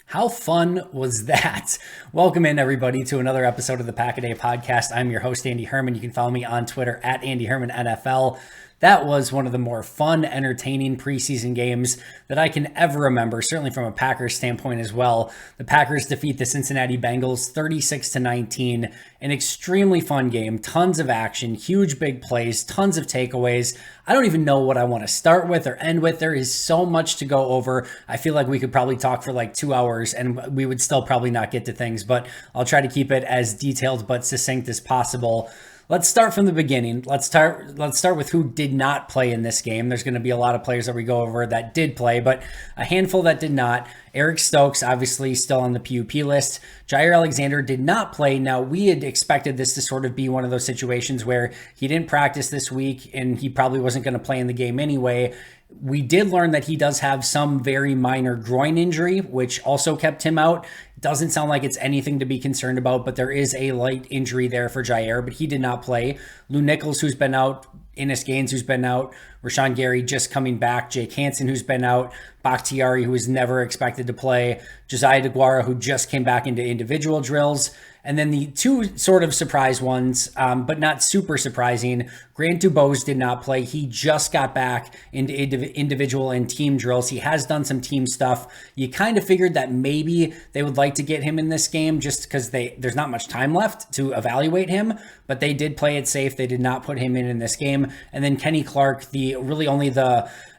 How fun was that? Welcome in, everybody, to another episode of the Pack-A-Day Podcast. I'm your host, Andy Herman. You can follow me on Twitter at Andy Herman NFL. That was one of the more fun, entertaining preseason games that I can ever remember, certainly from a Packers standpoint as well. The Packers defeat the Cincinnati Bengals 36-19. An extremely fun game, tons of action, huge big plays, tons of takeaways. I don't even know what I want to start with or end with. There is so much to go over. I feel like we could probably talk for like 2 hours and we would still probably not get to things, but I'll try to keep it as detailed but succinct as possible. Let's start from the beginning. Let's start with who did not play in this game. There's going to be a lot of players that we go over that did play, but a handful that did not. Eric Stokes, obviously still on the PUP list. Jaire Alexander did not play. Now, we had expected this to sort of be one of those situations where he didn't practice this week and he probably wasn't going to play in the game anyway. We did learn that he does have some very minor groin injury, which also kept him out. Doesn't sound like it's anything to be concerned about, but there is a light injury there for Jaire, but he did not play. Lou Nichols, who's been out. Ennis Gaines, who's been out. Rashawn Gary just coming back. Jake Hansen, who's been out. Bakhtiari, who was never expected to play. Josiah DeGuara, who just came back into individual drills. And then the two sort of surprise ones, but not super surprising. Grant Dubose did not play. He just got back into individual and team drills. He has done some team stuff. You kind of figured that maybe they would like to get him in this game just because there's not much time left to evaluate him, but they did play it safe. They did not put him in this game. And then Kenny Clark,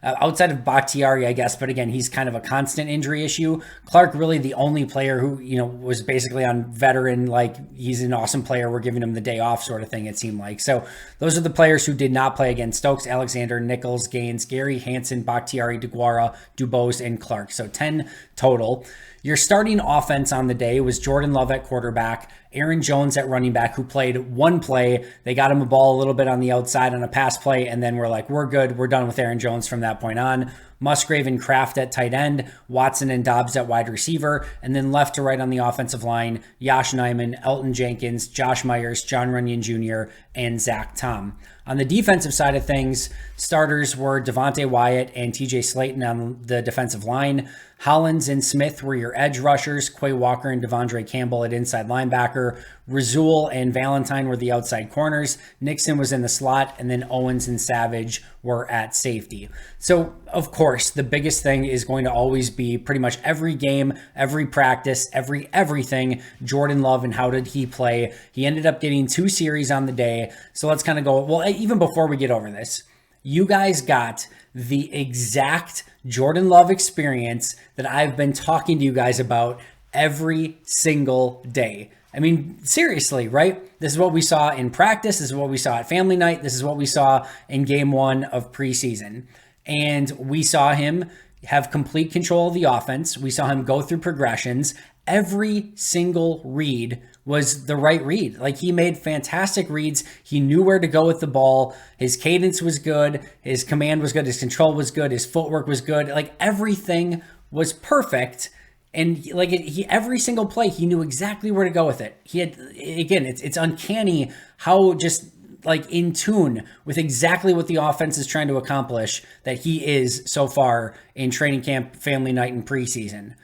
outside of Bakhtiari, I guess, but again, he's kind of a constant injury issue. Clark, really the only player who, was basically on veteran, like he's an awesome player, we're giving him the day off sort of thing, it seemed like. So those are the players who did not play again: Stokes, Alexander, Nichols, Gaines, Gary, Hansen, Bakhtiari, DeGuara, Dubose, and Clark. So 10 total. Your starting offense on the day was Jordan Love at quarterback, Aaron Jones at running back, who played one play. They got him a ball a little bit on the outside on a pass play, and then we're like, we're good. We're done with Aaron Jones from that point on. Musgrave and Kraft at tight end, Watson and Dobbs at wide receiver, and then left to right on the offensive line, Yosh Nijman, Elton Jenkins, Josh Myers, John Runyon Jr., and Zach Tom. On the defensive side of things, starters were Devontae Wyatt and TJ Slayton on the defensive line. Hollins and Smith were your edge rushers. Quay Walker and Devondre Campbell at inside linebacker. Razul and Valentine were the outside corners. Nixon was in the slot, and then Owens and Savage were at safety. So, of course, the biggest thing is going to always be pretty much every game, every practice, everything, Jordan Love and how did he play. He ended up getting 2 series on the day. So let's kind of go, well, even before we get over this, you guys got the exact Jordan Love experience that I've been talking to you guys about every single day. I mean, seriously, right? This is what we saw in practice. This is what we saw at family night. This is what we saw in game 1 of preseason. And we saw him have complete control of the offense. We saw him go through progressions. Every single read was the right read. Like, he made fantastic reads. He knew where to go with the ball. His cadence was good. His command was good. His control was good. His footwork was good. Like, everything was perfect. And like every single play, he knew exactly where to go with it. He had, again, it's uncanny how just like in tune with exactly what the offense is trying to accomplish that he is so far in training camp, family night, and preseason.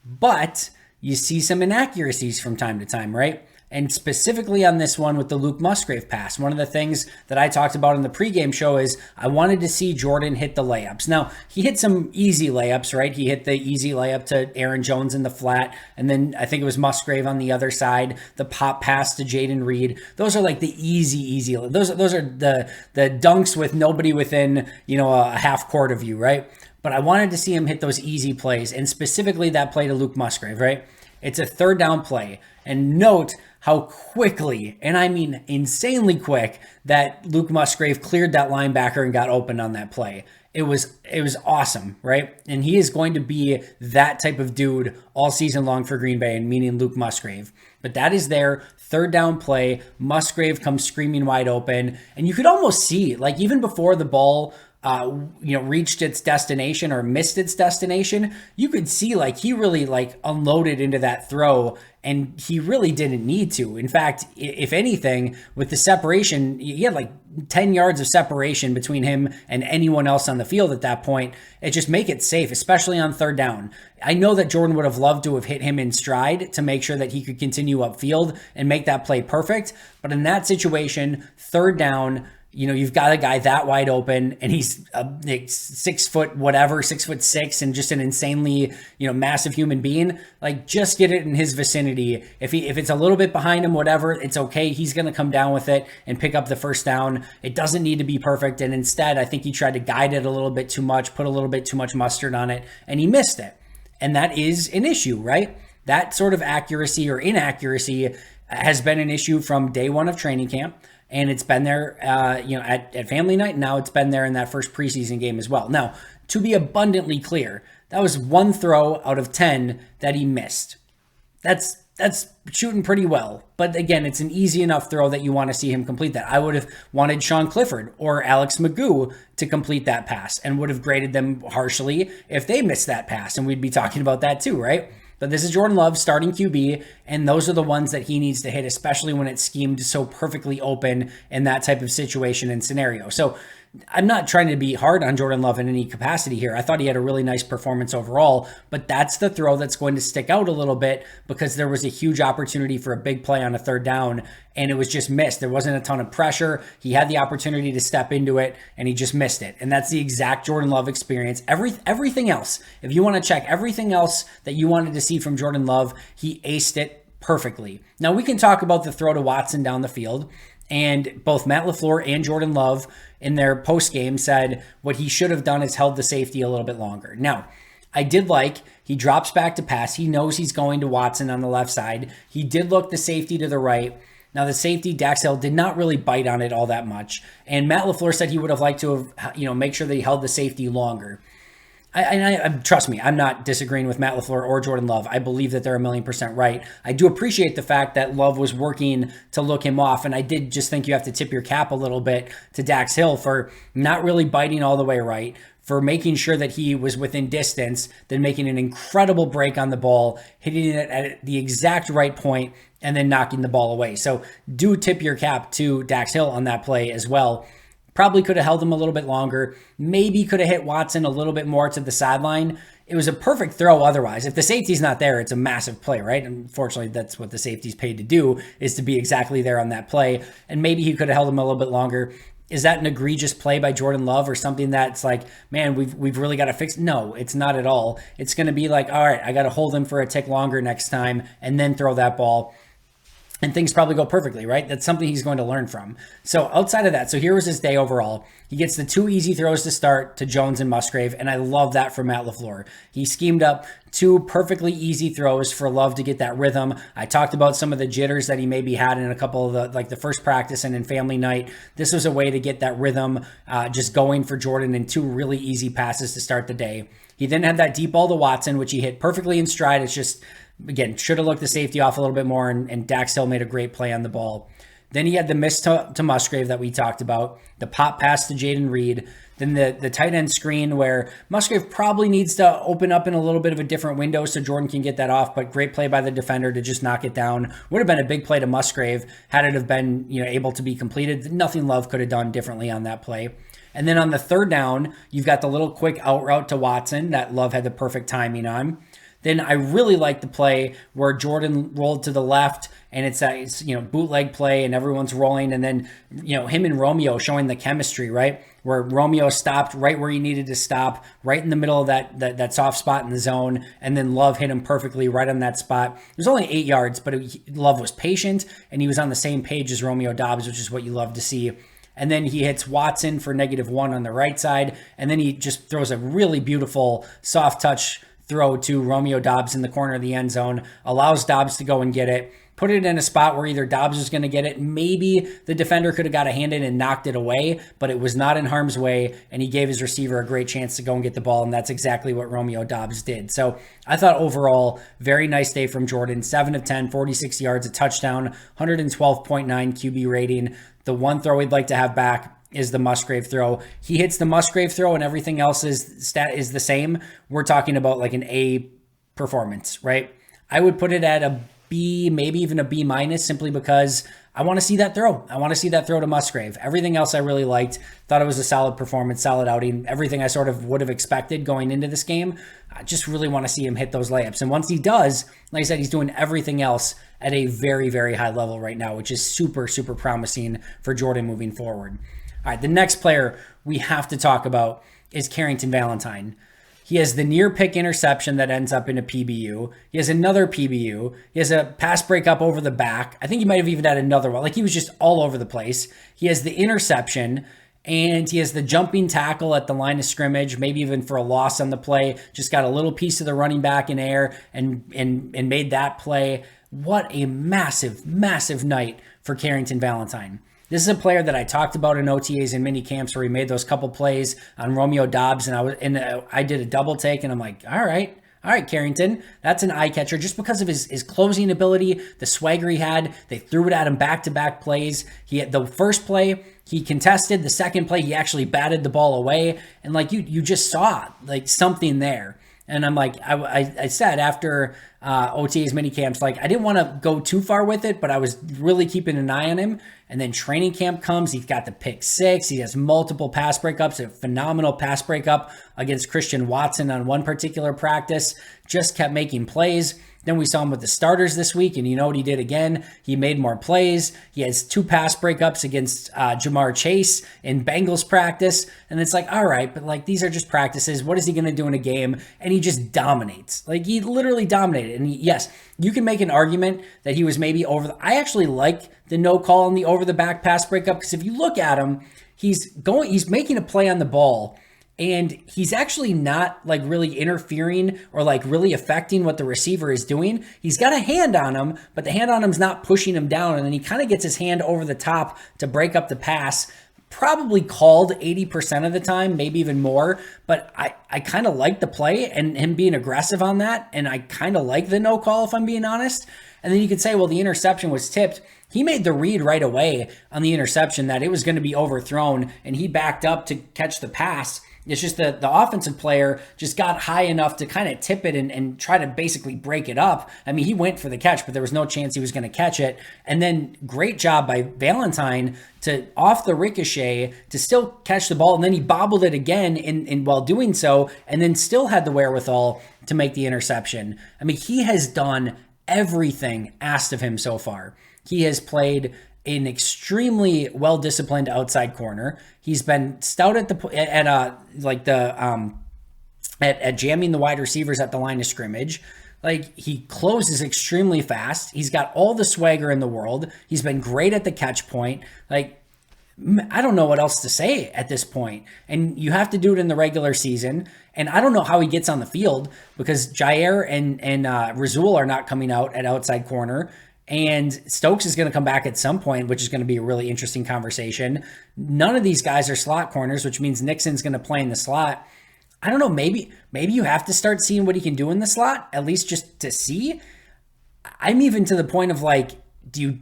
But you see some inaccuracies from time to time, right? And specifically on this one with the Luke Musgrave pass, one of the things that I talked about in the pregame show is I wanted to see Jordan hit the layups. Now, he hit some easy layups, right? He hit the easy layup to Aaron Jones in the flat, and then I think it was Musgrave on the other side, the pop pass to Jaden Reed. Those are like the easy. Those are the dunks with nobody within, a half court of you, right? But I wanted to see him hit those easy plays, and specifically that play to Luke Musgrave, right? It's a third down play, and note how quickly, and I mean insanely quick, that Luke Musgrave cleared that linebacker and got open on that play. It was awesome, right? And he is going to be that type of dude all season long for Green Bay, and meaning Luke Musgrave. But that is their third down play. Musgrave comes screaming wide open, and you could almost see, like even before the ball reached its destination or missed its destination, you could see like he really like unloaded into that throw, and he really didn't need to. In fact, if anything, with the separation, he had like 10 yards of separation between him and anyone else on the field at that point. It just make it safe, especially on third down. I know that Jordan would have loved to have hit him in stride to make sure that he could continue upfield and make that play perfect. But in that situation, third down, you've got a guy that wide open, and he's like 6 foot whatever, 6'6", and just an insanely, massive human being. Like, just get it in his vicinity. If it's a little bit behind him, whatever, it's okay. He's going to come down with it and pick up the first down. It doesn't need to be perfect. And instead, I think he tried to guide it a little bit too much, put a little bit too much mustard on it, and he missed it. And that is an issue, right? That sort of accuracy or inaccuracy has been an issue from day one of training camp. And it's been there, at family night. And now it's been there in that first preseason game as well. Now, to be abundantly clear, that was one throw out of 10 that he missed. That's shooting pretty well. But again, it's an easy enough throw that you want to see him complete that. I would have wanted Sean Clifford or Alex Magoo to complete that pass and would have graded them harshly if they missed that pass. And we'd be talking about that too, right? But this is Jordan Love, starting QB, and those are the ones that he needs to hit, especially when it's schemed so perfectly open in that type of situation and scenario. So I'm not trying to be hard on Jordan Love in any capacity here. I thought he had a really nice performance overall, but that's the throw that's going to stick out a little bit because there was a huge opportunity for a big play on a third down, and it was just missed. There wasn't a ton of pressure. He had the opportunity to step into it, and he just missed it. And that's the exact Jordan Love experience. Everything else, if you want to check everything else that you wanted to see from Jordan Love, he aced it perfectly. Now, we can talk about the throw to Watson down the field. And both Matt LaFleur and Jordan Love in their postgame said what he should have done is held the safety a little bit longer. Now, I did like he drops back to pass. He knows he's going to Watson on the left side. He did look the safety to the right. Now, the safety, Dax Hill, did not really bite on it all that much. And Matt LaFleur said he would have liked to have, make sure that he held the safety longer. Trust me, I'm not disagreeing with Matt LaFleur or Jordan Love. I believe that they're 1,000,000% right. I do appreciate the fact that Love was working to look him off, and I did just think you have to tip your cap a little bit to Dax Hill for not really biting all the way right, for making sure that he was within distance, then making an incredible break on the ball, hitting it at the exact right point, and then knocking the ball away. So do tip your cap to Dax Hill on that play as well. Probably could have held him a little bit longer. Maybe could have hit Watson a little bit more to the sideline. It was a perfect throw otherwise. If the safety's not there, it's a massive play, right? Unfortunately, that's what the safety's paid to do, is to be exactly there on that play. And maybe he could have held him a little bit longer. Is that an egregious play by Jordan Love or something that's like, man, we've really got to fix? No, it's not at all. It's going to be like, all right, I got to hold him for a tick longer next time and then throw that ball. And things probably go perfectly, right? That's something he's going to learn from. So outside of that, so here was his day overall. He gets the 2 easy throws to start to Jones and Musgrave, and I love that from Matt LaFleur. He schemed up 2 perfectly easy throws for Love to get that rhythm. I talked about some of the jitters that he maybe had in a couple of the first practice and in family night. This was a way to get that rhythm just going for Jordan in 2 really easy passes to start the day. He then had that deep ball to Watson, which he hit perfectly in stride. It's just, again, should have looked the safety off a little bit more, and Dax Hill made a great play on the ball. Then he had the miss to Musgrave that we talked about, the pop pass to Jaden Reed, then the tight end screen where Musgrave probably needs to open up in a little bit of a different window so Jordan can get that off, but great play by the defender to just knock it down. Would have been a big play to Musgrave had it have been able to be completed. Nothing Love could have done differently on that play. And then on the third down, you've got the little quick out route to Watson that Love had the perfect timing on. Then I really like the play where Jordan rolled to the left, and it's bootleg play and everyone's rolling, and then him and Romeo showing the chemistry, right? Where Romeo stopped right where he needed to stop, right in the middle of that soft spot in the zone, and then Love hit him perfectly right on that spot. It was only 8 yards, but Love was patient and he was on the same page as Romeo Doubs, which is what you love to see. And then he hits Watson for -1 on the right side, and then he just throws a really beautiful soft touch throw to Romeo Doubs in the corner of the end zone, allows Doubs to go and get it, put it in a spot where either Doubs was going to get it, maybe the defender could have got a hand in and knocked it away, but it was not in harm's way, and he gave his receiver a great chance to go and get the ball, and that's exactly what Romeo Doubs did. So I thought overall, very nice day from Jordan, 7 of 10, 46 yards, a touchdown, 112.9 QB rating. The one throw we'd like to have back is the Musgrave throw. He hits the Musgrave throw and everything else is the same. We're talking about like an A performance, right? I would put it at a B, maybe even a B minus, simply because I want to see that throw. I want to see that throw to Musgrave. Everything else I really liked. Thought it was a solid performance, solid outing. Everything I sort of would have expected going into this game. I just really want to see him hit those layups. And once he does, like I said, he's doing everything else at a very, very high level right now, which is super, super promising for Jordan moving forward. All right, the next player we have to talk about is Carrington Valentine. He has the near pick interception that ends up in a PBU. He has another PBU. He has a pass breakup over the back. I think he might have even had another one. Like, he was just all over the place. He has the interception, and he has the jumping tackle at the line of scrimmage, maybe even for a loss on the play. Just got a little piece of the running back in air and made that play. What a massive, massive night for Carrington Valentine. This is a player that I talked about in OTAs and mini camps where he made those couple plays on Romeo Dobbs, and I did a double take, and I'm like, all right, Carrington, that's an eye catcher just because of his closing ability, the swagger he had. They threw it at him back-to-back plays. He had the first play, he contested. The second play, he actually batted the ball away, and like you just saw like something there. And I'm like, I said after OTA's mini camps, like I didn't want to go too far with it, but I was really keeping an eye on him. And then training camp comes, he's got the pick six. He has multiple pass breakups, a phenomenal pass breakup against Christian Watson on one particular practice. Just kept making plays. Then we saw him with the starters this week, and you know what he did again? He made more plays. He has 2 pass breakups against Jamar Chase in Bengals practice. And it's like, all right, but like these are just practices. What is he going to do in a game? And he just dominates. Like he literally dominated. And yes, you can make an argument that he was maybe I actually like the no call on the over the back pass breakup, because if you look at him, he's making a play on the ball. And he's actually not like really interfering or like really affecting what the receiver is doing. He's got a hand on him, but the hand on him's not pushing him down. And then he kind of gets his hand over the top to break up the pass. Probably called 80% of the time, maybe even more. But I kind of like the play and him being aggressive on that. And I kind of like the no call, if I'm being honest. And then you could say, well, the interception was tipped. He made the read right away on the interception that it was going to be overthrown, and he backed up to catch the pass. It's just the offensive player just got high enough to kind of tip it and try to basically break it up. I mean, he went for the catch, but there was no chance he was going to catch it. And then great job by Valentine to off the ricochet to still catch the ball. And then he bobbled it again in while doing so, and then still had the wherewithal to make the interception. I mean, he has done everything asked of him so far. He has played an extremely well-disciplined outside corner. He's been stout at jamming the wide receivers at the line of scrimmage. Like, he closes extremely fast. He's got all the swagger in the world. He's been great at the catch point. Like, I don't know what else to say at this point. And you have to do it in the regular season. And I don't know how he gets on the field, because Jair and Rasul are not coming out at outside corner. And Stokes is going to come back at some point, which is going to be a really interesting conversation. None of these guys are slot corners, which means Nixon's going to play in the slot. I don't know, maybe you have to start seeing what he can do in the slot, at least just to see. I'm even to the point of like, do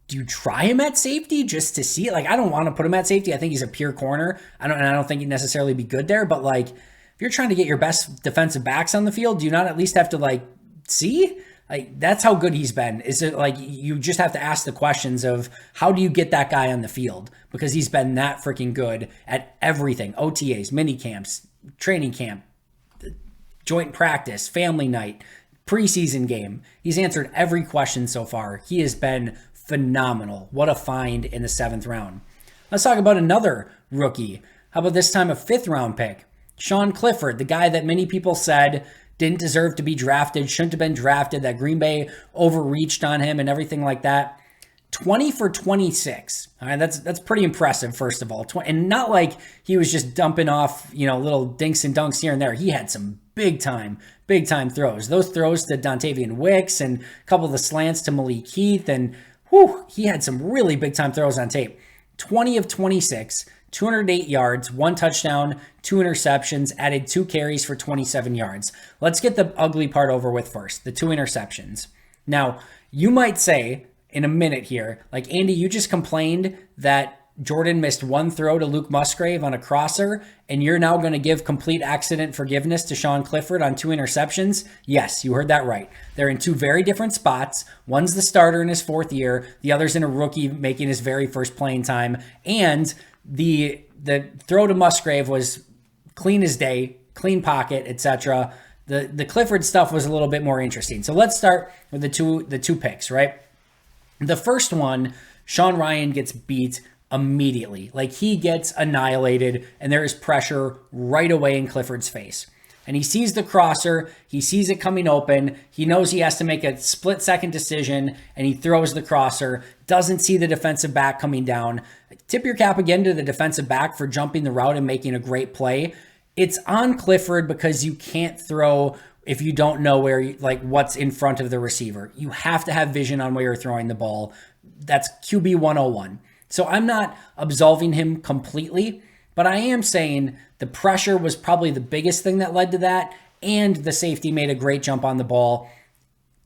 you try him at safety just to see? Like, I don't want to put him at safety. I think he's a pure corner. I don't think he'd necessarily be good there, but like, if you're trying to get your best defensive backs on the field, do you not at least have to like see? Like, that's how good he's been. Is it like you just have to ask the questions of how do you get that guy on the field? Because he's been that freaking good at everything. OTAs, mini camps, training camp, joint practice, family night, preseason game. He's answered every question so far. He has been phenomenal. What a find in the 7th round. Let's talk about another rookie. How about this time a 5th round pick? Sean Clifford, the guy that many people said didn't deserve to be drafted, shouldn't have been drafted, that Green Bay overreached on him and everything like that. 20 for 26. All right, that's pretty impressive, first of all. And not like he was just dumping off, little dinks and dunks here and there. He had some big time throws. Those throws to Dontavian Wicks and a couple of the slants to Malik Heath, and he had some really big time throws on tape. 20 of 26. 208 yards, 1 touchdown, 2 interceptions, added 2 carries for 27 yards. Let's get the ugly part over with first, the 2 interceptions. Now, you might say in a minute here, like, Andy, you just complained that Jordan missed one throw to Luke Musgrave on a crosser, and you're now going to give complete accident forgiveness to Sean Clifford on 2 interceptions? Yes, you heard that right. They're in 2 very different spots. One's the starter in his 4th year. The other's in a rookie making his very first playing time. And the throw to Musgrave was clean as day, clean pocket, etc. The Clifford stuff was a little bit more interesting. So let's start with the two picks, right? The first one, Sean Rhyan gets beat immediately. Like, he gets annihilated, and there is pressure right away in Clifford's face. And he sees the crosser, he sees it coming open, he knows he has to make a split-second decision, and he throws the crosser, doesn't see the defensive back coming down. Tip your cap again to the defensive back for jumping the route and making a great play. It's on Clifford because you can't throw if you don't know what's in front of the receiver. You have to have vision on where you're throwing the ball. That's QB 101. So I'm not absolving him completely, but I am saying the pressure was probably the biggest thing that led to that, and the safety made a great jump on the ball,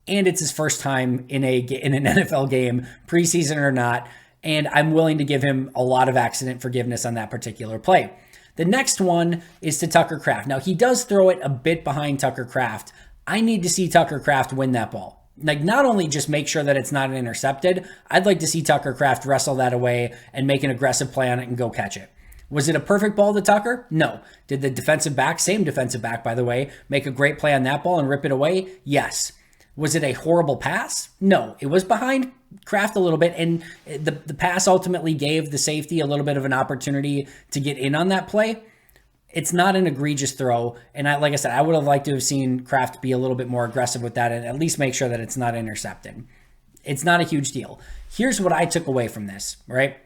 and it's his first time in an NFL game, preseason or not, and I'm willing to give him a lot of accident forgiveness on that particular play. The next one is to Tucker Kraft. Now, he does throw it a bit behind Tucker Kraft. I need to see Tucker Kraft win that ball. Like, not only just make sure that it's not intercepted, I'd like to see Tucker Kraft wrestle that away and make an aggressive play on it and go catch it. Was it a perfect ball to Tucker? No. Did the defensive back, same defensive back, by the way, make a great play on that ball and rip it away? Yes. Was it a horrible pass? No. It was behind Kraft a little bit, and the pass ultimately gave the safety a little bit of an opportunity to get in on that play. It's not an egregious throw, and like I said, I would have liked to have seen Kraft be a little bit more aggressive with that and at least make sure that it's not intercepted. It's not a huge deal. Here's what I took away from this, right?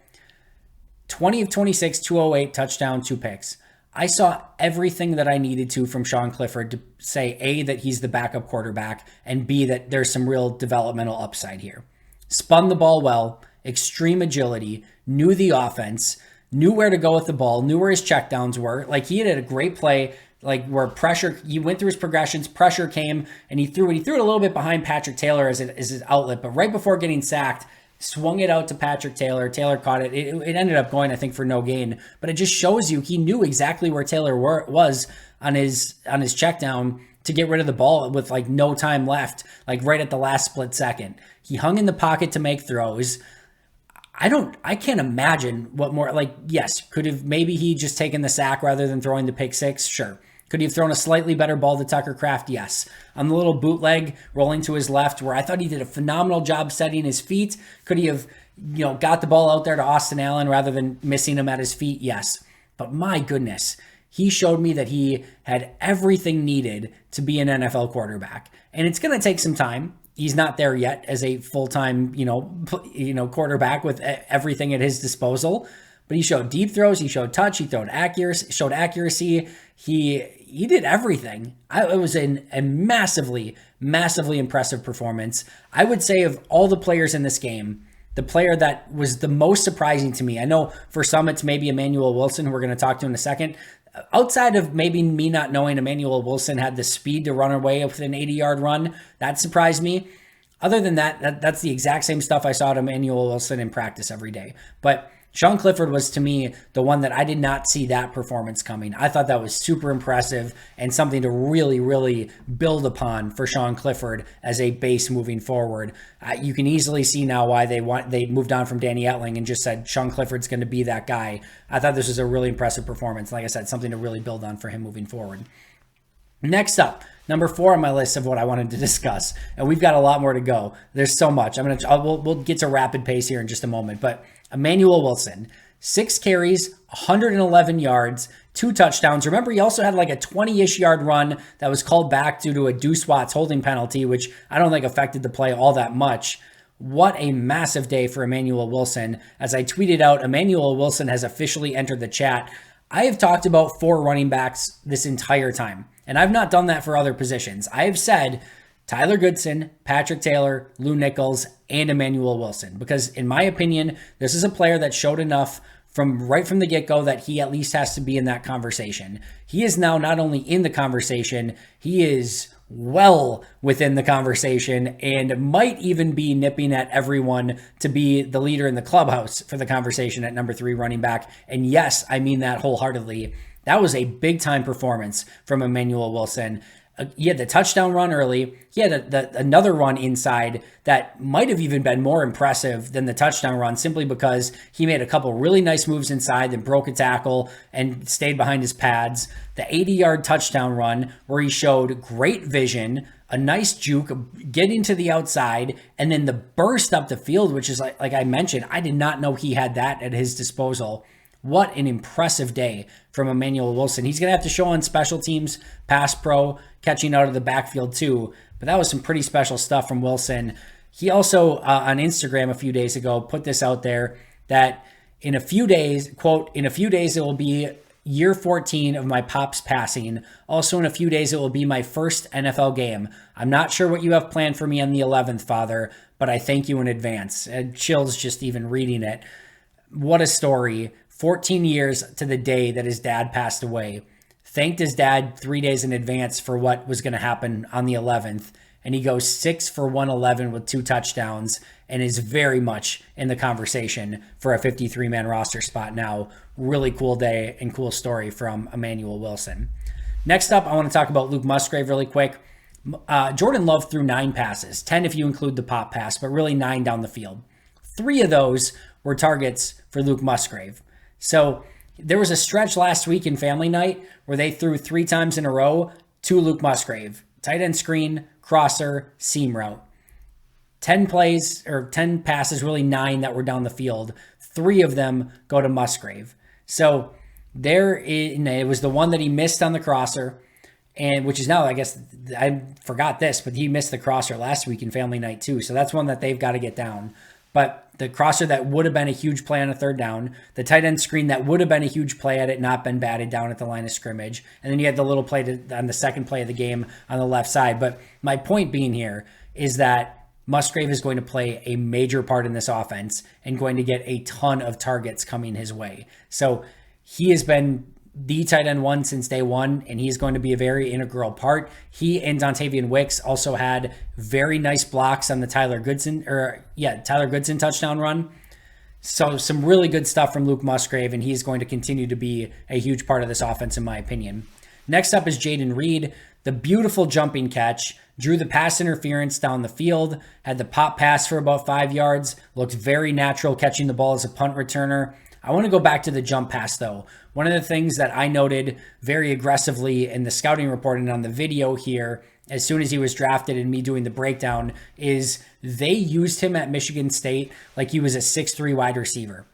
20 of 26, 208, touchdown, 2 picks. I saw everything that I needed to from Sean Clifford to say, A, that he's the backup quarterback, and B, that there's some real developmental upside here. Spun the ball well, extreme agility, knew the offense, knew where to go with the ball, knew where his checkdowns were. Like, he had a great play, like where pressure, he went through his progressions, pressure came, and he threw it. He threw it a little bit behind Patrick Taylor as his outlet, but right before getting sacked, swung it out to Patrick Taylor. Taylor caught it. It ended up going, I think, for no gain, but it just shows you he knew exactly where Taylor was on his check down to get rid of the ball with like no time left, like right at the last split second. He hung in the pocket to make throws. I can't imagine what more, like, yes, maybe he just taken the sack rather than throwing the pick six? Sure. Could he have thrown a slightly better ball to Tucker Kraft? Yes. On the little bootleg rolling to his left where I thought he did a phenomenal job setting his feet, could he have, got the ball out there to Austin Allen rather than missing him at his feet? Yes. But my goodness, he showed me that he had everything needed to be an NFL quarterback. And it's going to take some time. He's not there yet as a full-time, quarterback with everything at his disposal. But he showed deep throws. He showed touch. He showed accuracy. He did everything. It was a massively, massively impressive performance. I would say of all the players in this game, the player that was the most surprising to me, I know for some it's maybe Emmanuel Wilson, who we're going to talk to in a second. Outside of maybe me not knowing Emmanuel Wilson had the speed to run away with an 80-yard run, that surprised me. Other than that, that's the exact same stuff I saw at Emmanuel Wilson in practice every day. But Sean Clifford was, to me, the one that I did not see that performance coming. I thought that was super impressive and something to really, really build upon for Sean Clifford as a base moving forward. You can easily see now why they moved on from Danny Etling and just said Sean Clifford's going to be that guy. I thought this was a really impressive performance. Like I said, something to really build on for him moving forward. Next up, number 4 on my list of what I wanted to discuss, and we've got a lot more to go. There's so much. We'll get to rapid pace here in just a moment, but Emmanuel Wilson, 6 carries, 111 yards, 2 touchdowns. Remember, he also had like a 20-ish yard run that was called back due to a Deuce Watts holding penalty, which I don't think affected the play all that much. What a massive day for Emmanuel Wilson. As I tweeted out, Emmanuel Wilson has officially entered the chat. I have talked about 4 running backs this entire time, and I've not done that for other positions. I have said Tyler Goodson, Patrick Taylor, Lou Nichols, and Emmanuel Wilson, because in my opinion, this is a player that showed enough right from the get-go that he at least has to be in that conversation. He is now not only in the conversation, he is well within the conversation and might even be nipping at everyone to be the leader in the clubhouse for the conversation at number 3 running back. And yes, I mean that wholeheartedly. That was a big time performance from Emmanuel Wilson. He had the touchdown run early. He had another run inside that might have even been more impressive than the touchdown run, simply because he made a couple really nice moves inside, then broke a tackle and stayed behind his pads. The 80-yard touchdown run where he showed great vision, a nice juke, getting to the outside, and then the burst up the field, which is like I mentioned, I did not know he had that at his disposal. What an impressive day from Emmanuel Wilson. He's going to have to show on special teams, pass pro, catching out of the backfield too. But that was some pretty special stuff from Wilson. He also, on Instagram a few days ago, put this out there that in a few days, quote, in a few days it will be year 14 of my pops passing. Also in a few days it will be my first NFL game. I'm not sure what you have planned for me on the 11th, Father, but I thank you in advance. And chills just even reading it. What a story. 14 years to the day that his dad passed away. Thanked his dad 3 days in advance for what was going to happen on the 11th. And he goes 6 for 111 with 2 touchdowns and is very much in the conversation for a 53-man roster spot now. Really cool day and cool story from Emmanuel Wilson. Next up, I want to talk about Luke Musgrave really quick. Jordan Love threw 9 passes, 10 if you include the pop pass, but really 9 down the field. 3 of those were targets for Luke Musgrave. So there was a stretch last week in family night where they threw 3 times in a row to Luke Musgrave. Tight end screen, crosser, seam route. 10 plays or 10 passes, really 9 that were down the field. 3 of them go to Musgrave. So it was the one that he missed on the crosser, and which is now, I guess, I forgot this, but he missed the crosser last week in family night too. So that's one that they've got to get down. But the crosser that would have been a huge play on a third down, the tight end screen that would have been a huge play had it not been batted down at the line of scrimmage. And then you had the little play on the second play of the game on the left side. But my point being here is that Musgrave is going to play a major part in this offense and going to get a ton of targets coming his way. So he has been the tight end 1 since day 1, and he's going to be a very integral part. He and Dontavian Wicks also had very nice blocks on the Tyler Goodson touchdown run. So some really good stuff from Luke Musgrave, and he's going to continue to be a huge part of this offense, in my opinion. Next up is Jaden Reed. The beautiful jumping catch, drew the pass interference down the field, had the pop pass for about 5 yards, looked very natural catching the ball as a punt returner. I want to go back to the jump pass, though. One of the things that I noted very aggressively in the scouting report and on the video here, as soon as he was drafted and me doing the breakdown, is they used him at Michigan State like he was a 6'3" wide receiver.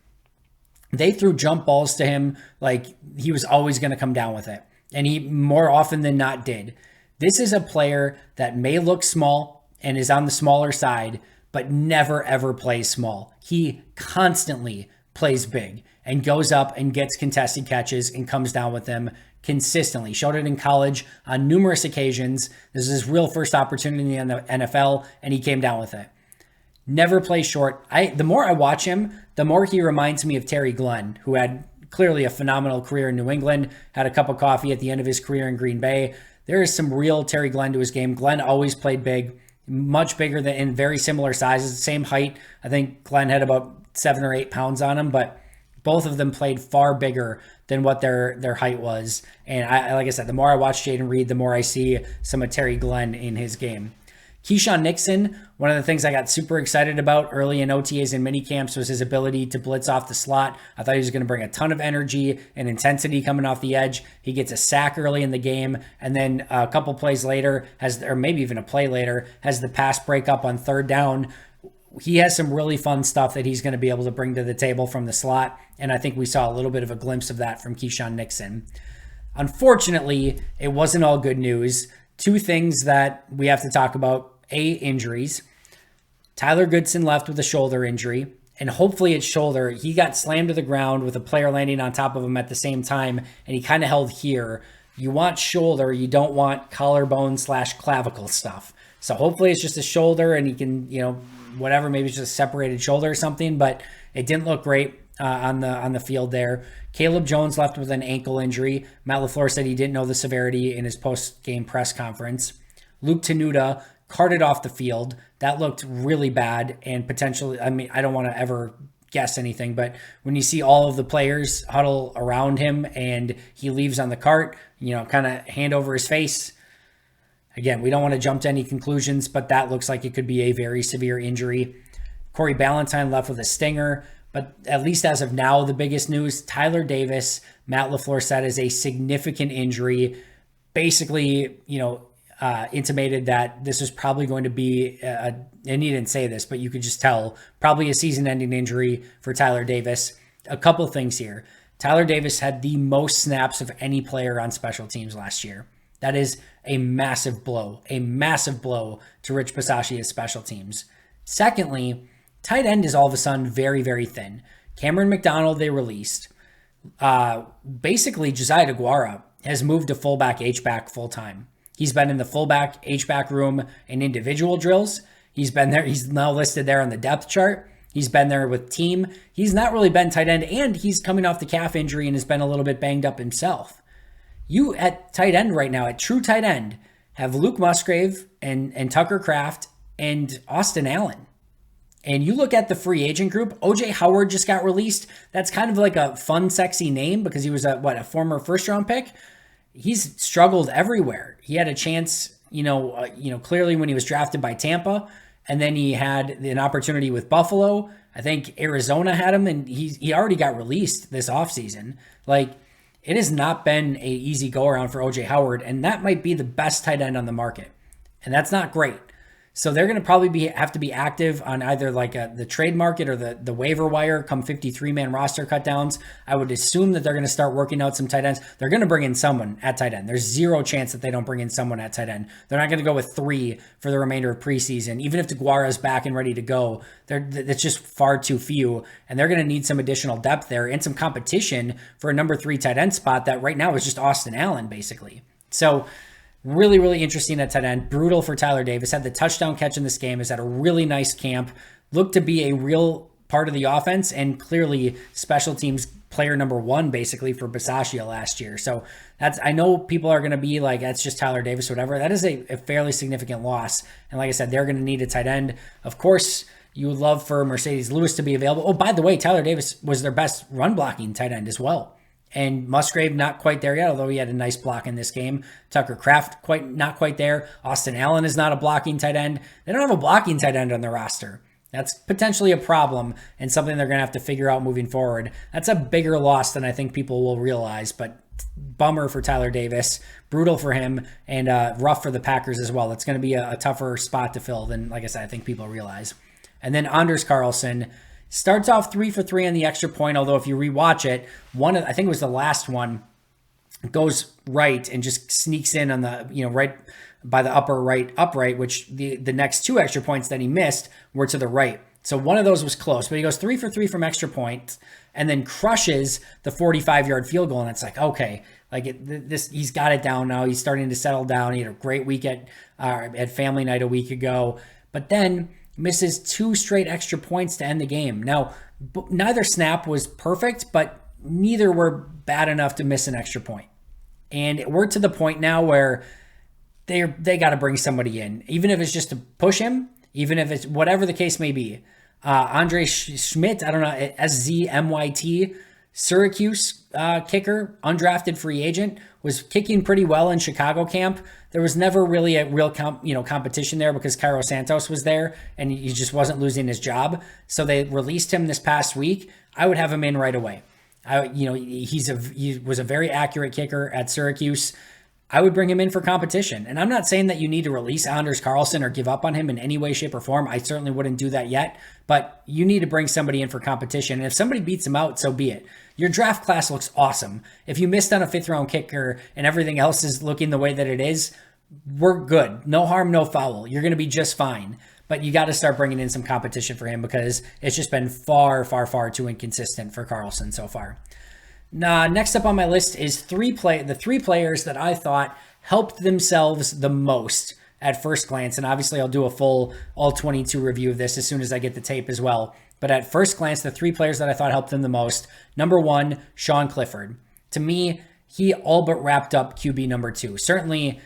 They threw jump balls to him like he was always going to come down with it. And he more often than not did. This is a player that may look small and is on the smaller side, but never ever plays small. He constantly plays big and goes up and gets contested catches and comes down with them consistently. Showed it in college on numerous occasions. This is his real first opportunity in the NFL, and he came down with it. Never plays short. The more I watch him, the more he reminds me of Terry Glenn, who had clearly a phenomenal career in New England, had a cup of coffee at the end of his career in Green Bay. There is some real Terry Glenn to his game. Glenn always played big, much bigger than in very similar sizes, same height. I think Glenn had about 7 or 8 pounds on him, but both of them played far bigger than what their height was. And like I said, the more I watch Jaden Reed, the more I see some of Terry Glenn in his game. Keyshawn Nixon, one of the things I got super excited about early in OTAs and mini camps was his ability to blitz off the slot. I thought he was going to bring a ton of energy and intensity coming off the edge. He gets a sack early in the game, and then a couple plays later, or maybe even a play later, has the pass break up on third down. He has some really fun stuff that he's going to be able to bring to the table from the slot, and I think we saw a little bit of a glimpse of that from Keyshawn Nixon. Unfortunately, it wasn't all good news. 2 things that we have to talk about. Injuries. Tyler Goodson left with a shoulder injury, and hopefully it's shoulder. He got slammed to the ground with a player landing on top of him at the same time, and he kind of held here. You want shoulder, you don't want collarbone/clavicle stuff. So hopefully it's just a shoulder and he can, whatever, maybe it's just a separated shoulder or something, but it didn't look great on the field there. Caleb Jones left with an ankle injury. Matt LaFleur said he didn't know the severity in his post-game press conference. Luke Tenuta carted off the field. That looked really bad and potentially, I mean, I don't want to ever guess anything, but when you see all of the players huddle around him and he leaves on the cart, kind of hand over his face. Again, we don't want to jump to any conclusions, but that looks like it could be a very severe injury. Corey Ballantyne left with a stinger, but at least as of now, the biggest news, Tyler Davis, Matt LaFleur said, is a significant injury. Basically, intimated that this was probably going to be, and he didn't say this, but you could just tell, probably a season-ending injury for Tyler Davis. A couple things here. Tyler Davis had the most snaps of any player on special teams last year. That is a massive blow to Rich Bisaccia's special teams. Secondly, tight end is all of a sudden very, very thin. Cameron McDonald, they released. Basically, Josiah DeGuara has moved to fullback, H-back full-time. He's been in the fullback, H-back room in individual drills. He's been there. He's now listed there on the depth chart. He's been there with team. He's not really been tight end, and he's coming off the calf injury and has been a little bit banged up himself. You at tight end right now, at true tight end, have Luke Musgrave and Tucker Kraft and Austin Allen. And you look at the free agent group, OJ Howard just got released. That's kind of like a fun, sexy name because he was a former first-round pick. He's struggled everywhere. He had a chance, clearly when he was drafted by Tampa, and then he had an opportunity with Buffalo. I think Arizona had him, and he already got released this offseason. It has not been a easy go-around for OJ Howard, and that might be the best tight end on the market. And that's not great. So they're going to probably have to be active on either the trade market or the waiver wire come 53-man roster cutdowns. I would assume that they're going to start working out some tight ends. They're going to bring in someone at tight end. There's zero chance that they don't bring in someone at tight end. They're not going to go with 3 for the remainder of preseason. Even if DeGuara's back and ready to go, that's just far too few. And they're going to need some additional depth there and some competition for a number 3 tight end spot that right now is just Austin Allen, basically. So really, really interesting at tight end. Brutal for Tyler Davis. Had the touchdown catch in this game. Has had a really nice camp. Looked to be a real part of the offense and clearly special teams player number 1 basically for Bisaccia last year. So I know people are going to be like, that's just Tyler Davis, whatever. That is a fairly significant loss. And like I said, they're going to need a tight end. Of course, you would love for Mercedes Lewis to be available. Oh, by the way, Tyler Davis was their best run blocking tight end as well. And Musgrave not quite there yet, although he had a nice block in this game. Tucker Kraft not quite there. Austin Allen is not a blocking tight end. They don't have a blocking tight end on their roster. That's potentially a problem and something they're going to have to figure out moving forward. That's a bigger loss than I think people will realize, but bummer for Tyler Davis, brutal for him, and rough for the Packers as well. It's going to be a tougher spot to fill than, like I said, I think people realize. And then Anders Carlson starts off 3 for 3 on the extra point, although if you rewatch it, I think it was the last one, goes right and just sneaks in on the, right by the upper right upright, which the next 2 extra points that he missed were to the right. So one of those was close, but he goes 3 for 3 from extra point and then crushes the 45-yard field goal. And it's like, okay, he's got it down now. He's starting to settle down. He had a great week at family night a week ago, but then misses 2 straight extra points to end the game. Now, neither snap was perfect, but neither were bad enough to miss an extra point. And we're to the point now where they got to bring somebody in, even if it's just to push him, even if it's whatever the case may be. Andre Schmidt, I don't know, SZMYT, Syracuse kicker, undrafted free agent, was kicking pretty well in Chicago camp. There was never really a real competition there because Cairo Santos was there and he just wasn't losing his job. So they released him this past week. I would have him in right away. He was a very accurate kicker at Syracuse. I would bring him in for competition. And I'm not saying that you need to release Anders Carlson or give up on him in any way, shape, or form. I certainly wouldn't do that yet. But you need to bring somebody in for competition. And if somebody beats him out, so be it. Your draft class looks awesome. If you missed on a 5th-round kicker and everything else is looking the way that it is, we're good. No harm, no foul. You're going to be just fine. But you got to start bringing in some competition for him because it's just been far, far, far too inconsistent for Carlson so far. Next up on my list is the 3 players that I thought helped themselves the most at first glance. And obviously I'll do a full all 22 review of this as soon as I get the tape as well. But at first glance, the 3 players that I thought helped them the most. Number 1, Sean Clifford. To me, he all but wrapped up QB number 2. Certainly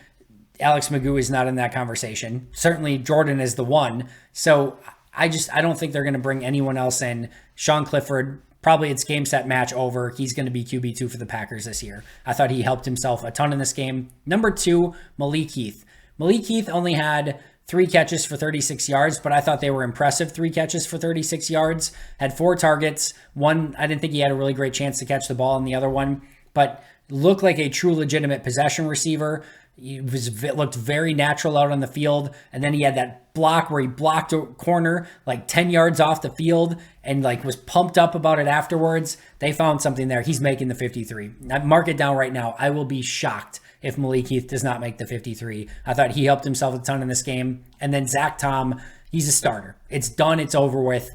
Alex Magoo is not in that conversation. Certainly Jordan is the one. So I don't think they're going to bring anyone else in. Sean Clifford, probably it's game, set, match over. He's going to be QB2 for the Packers this year. I thought he helped himself a ton in this game. Number 2, Malik Heath. Malik Heath only had 3 catches for 36 yards, but I thought they were impressive 3 catches for 36 yards. Had 4 targets. One, I didn't think he had a really great chance to catch the ball in the other one, but looked like a true legitimate possession receiver. He looked very natural out on the field. And then he had that block where he blocked a corner like 10 yards off the field and like was pumped up about it afterwards. They found something there. He's making the 53. Mark it down right now. I will be shocked if Malik Heath does not make the 53. I thought he helped himself a ton in this game. And then Zach Tom, he's a starter. It's done. It's over with.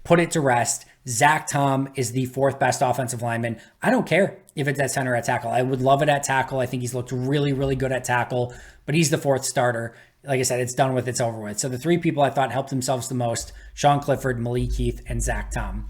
Put it to rest. Zach Tom is the 4th best offensive lineman. I don't care if it's at center or at tackle. I would love it at tackle. I think he's looked really, really good at tackle, but he's the 4th starter. Like I said, it's done with, it's over with. So the 3 people I thought helped themselves the most, Sean Clifford, Malik Heath, and Zach Tom.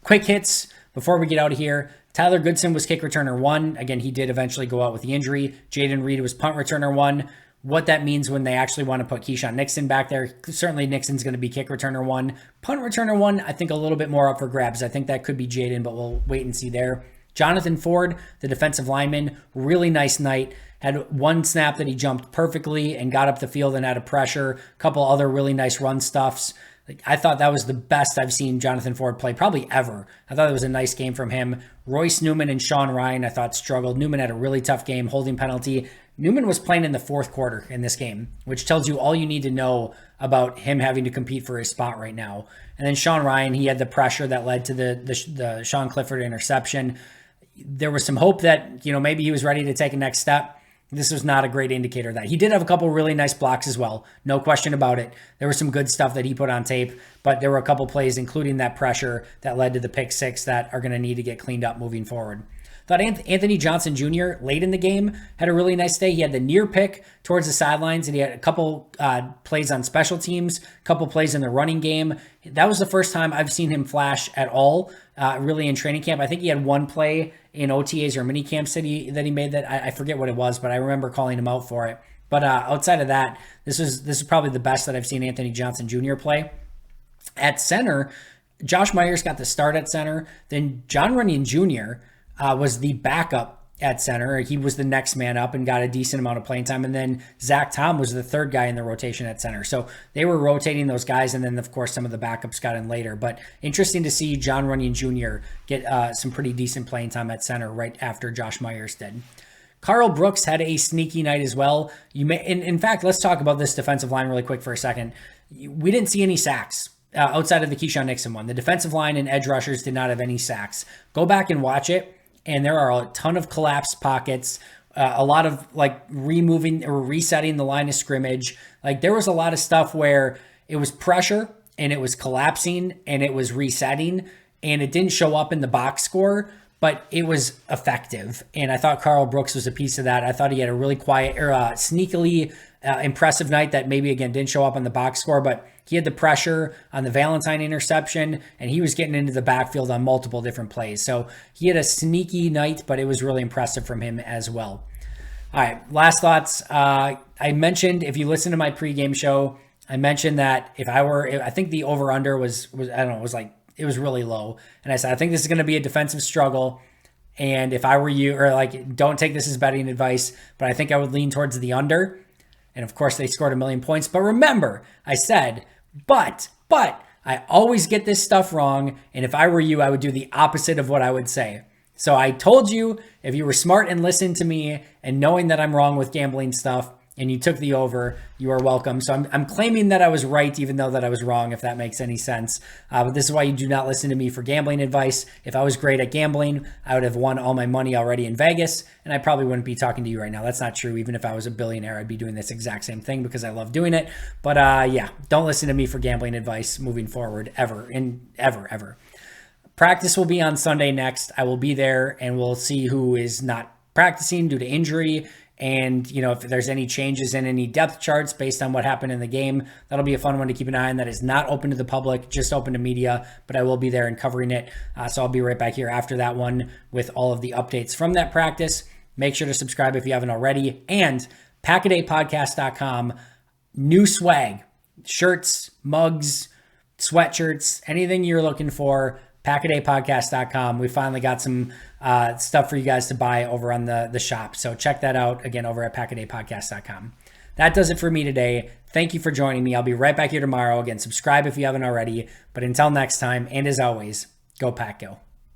Quick hits before we get out of here. Tyler Goodson was kick returner 1. Again, he did eventually go out with the injury. Jaden Reed was punt returner 1. What that means when they actually want to put Keyshawn Nixon back there. Certainly Nixon's going to be kick returner 1. Punt returner 1, I think a little bit more up for grabs. I think that could be Jaden, but we'll wait and see there. Jonathan Ford, the defensive lineman, really nice night. Had 1 snap that he jumped perfectly and got up the field and out of pressure. A couple other really nice run stuffs. I thought that was the best I've seen Jonathan Ford play probably ever. I thought it was a nice game from him. Royce Newman and Sean Ryan, I thought, struggled. Newman had a really tough game, holding penalty. Newman was playing in the 4th quarter in this game, which tells you all you need to know about him having to compete for his spot right now. And then Sean Ryan, he had the pressure that led to the Sean Clifford interception. There was some hope that, maybe he was ready to take a next step. This was not a great indicator of that. He did have a couple really nice blocks as well. No question about it. There was some good stuff that he put on tape, but there were a couple plays, including that pressure that led to the pick 6 that are going to need to get cleaned up moving forward. Thought Anthony Johnson Jr. late in the game had a really nice day. He had the near pick towards the sidelines, and he had a couple plays on special teams, a couple plays in the running game. That was the first time I've seen him flash at all, really in training camp. I think he had 1 play in OTAs or mini camps that he made that I forget what it was, but I remember calling him out for it. But outside of that, this is probably the best that I've seen Anthony Johnson Jr. play. At center, Josh Myers got the start at center. Then John Runyon Jr. Was the backup at center. He was the next man up and got a decent amount of playing time. And then Zach Tom was the 3rd guy in the rotation at center. So they were rotating those guys. And then, of course, some of the backups got in later. But interesting to see John Runyon Jr. get some pretty decent playing time at center right after Josh Myers did. Carl Brooks had a sneaky night as well. In fact, let's talk about this defensive line really quick for a second. We didn't see any sacks. Outside of the Keyshawn Nixon one. The defensive line and edge rushers did not have any sacks. Go back and watch it. And there are a ton of collapsed pockets, a lot of like removing or resetting the line of scrimmage. Like there was a lot of stuff where it was pressure and it was collapsing and it was resetting and it didn't show up in the box score, but it was effective. And I thought Carl Brooks was a piece of that. I thought he had a really quiet or sneakily impressive night that maybe again didn't show up on the box score, but he had the pressure on the Valentine interception and he was getting into the backfield on multiple different plays. So he had a sneaky night, but it was really impressive from him as well. All right, last thoughts. I mentioned, if you listen to my pregame show, I mentioned that I think the over under was I don't know, it was really low. And I said, I think this is going to be a defensive struggle. And if I were you, or like, don't take this as betting advice, but I think I would lean towards the under. And of course, they scored 1 million points. But remember, I said, but I always get this stuff wrong. And if I were you, I would do the opposite of what I would say. So I told you, if you were smart and listened to me and knowing that I'm wrong with gambling stuff and you took the over, you are welcome. So I'm claiming that I was right, even though that I was wrong, if that makes any sense. But this is why you do not listen to me for gambling advice. If I was great at gambling, I would have won all my money already in Vegas, and I probably wouldn't be talking to you right now. That's not true. Even if I was a billionaire, I'd be doing this exact same thing because I love doing it. But yeah, don't listen to me for gambling advice moving forward, ever. Practice will be on Sunday next. I will be there, and we'll see who is not practicing due to injury. And, if there's any changes in any depth charts based on what happened in the game, that'll be a fun one to keep an eye on. That is not open to the public, just open to media, but I will be there and covering it. So I'll be right back here after that one with all of the updates from that practice. Make sure to subscribe if you haven't already. And packadaypodcast.com. New swag, shirts, mugs, sweatshirts, anything you're looking for, packadaypodcast.com. We finally got some stuff for you guys to buy over on the shop. So check that out again over at packadaypodcast.com. That does it for me today. Thank you for joining me. I'll be right back here tomorrow. Again, subscribe if you haven't already. But until next time, and as always, go Pack Go.